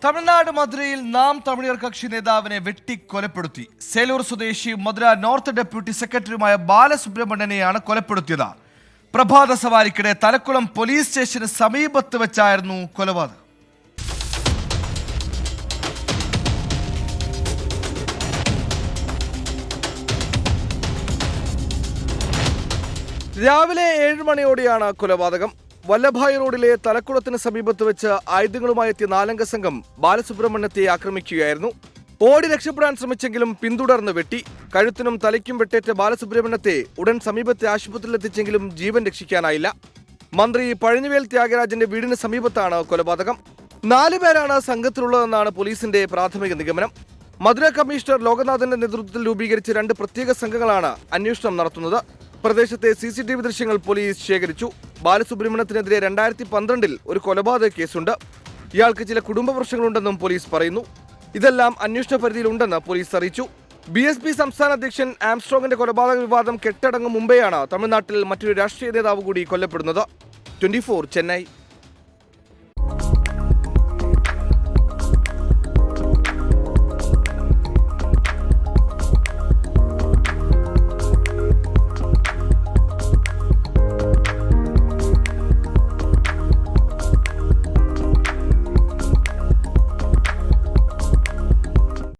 തമിഴ്നാട് മധുരയിൽ നാം തമിഴർ കക്ഷി നേതാവിനെ വെട്ടിക്കൊലപ്പെടുത്തി. സേലൂർ സ്വദേശി മധുര നോർത്ത് ഡെപ്യൂട്ടി സെക്രട്ടറിയുമായ ബാലസുബ്രഹ്മണ്യനെയാണ് കൊലപ്പെടുത്തിയത്. പ്രഭാത സവാരിക്കിടെ തലക്കുളം പോലീസ് സ്റ്റേഷന് സമീപത്ത് വെച്ചായിരുന്നു കൊലപാതകം. രാവിലെ 7 മണിയോടെയാണ് കൊലപാതകം. വല്ലഭായ് റോഡിലെ തലക്കുളത്തിന് സമീപത്ത് വെച്ച് ആയുധങ്ങളുമായി എത്തിയ 4 സംഘം ബാലസുബ്രഹ്മണ്യത്തെ ആക്രമിക്കുകയായിരുന്നു. ഓടി രക്ഷപ്പെടാൻ ശ്രമിച്ചെങ്കിലും പിന്തുടർന്ന് വെട്ടി. കഴുത്തിനും തലയ്ക്കും വെട്ടേറ്റ ബാലസുബ്രഹ്മണ്യത്തെ ഉടൻ സമീപത്തെ ആശുപത്രിയിൽ എത്തിച്ചെങ്കിലും ജീവൻ രക്ഷിക്കാനായില്ല. മന്ത്രി പഴനിവേൽ ത്യാഗരാജന്റെ വീടിന് സമീപത്താണ് കൊലപാതകം. 4 പേരാണ് സംഘത്തിലുള്ളതെന്നാണ് പോലീസിന്റെ പ്രാഥമിക നിഗമനം. മധുര കമ്മീഷണർ ലോകനാഥന്റെ നേതൃത്വത്തിൽ രൂപീകരിച്ച 2 പ്രത്യേക സംഘങ്ങളാണ് അന്വേഷണം നടത്തുന്നത്. പ്രദേശത്തെ CCTV ദൃശ്യങ്ങൾ പോലീസ് ശേഖരിച്ചു. ബാലസുബ്രഹ്മണ്യത്തിനെതിരെ 2012 ഒരു കൊലപാതക കേസുണ്ട്. ഇയാൾക്ക് ചില കുടുംബ പ്രശ്നങ്ങളുണ്ടെന്നും പോലീസ് പറയുന്നു. ഇതെല്ലാം അന്വേഷണ പരിധിയിലുണ്ടെന്ന് പോലീസ് അറിയിച്ചു. BSP സംസ്ഥാന അധ്യക്ഷൻ ആംസ്ട്രോങ്ങിന്റെ കൊലപാതക വിവാദം കെട്ടടങ്ങും മുമ്പെയാണ് തമിഴ്നാട്ടിൽ മറ്റൊരു രാഷ്ട്രീയ നേതാവ് കൂടി കൊല്ലപ്പെടുന്നത്. 24 ചെന്നൈ.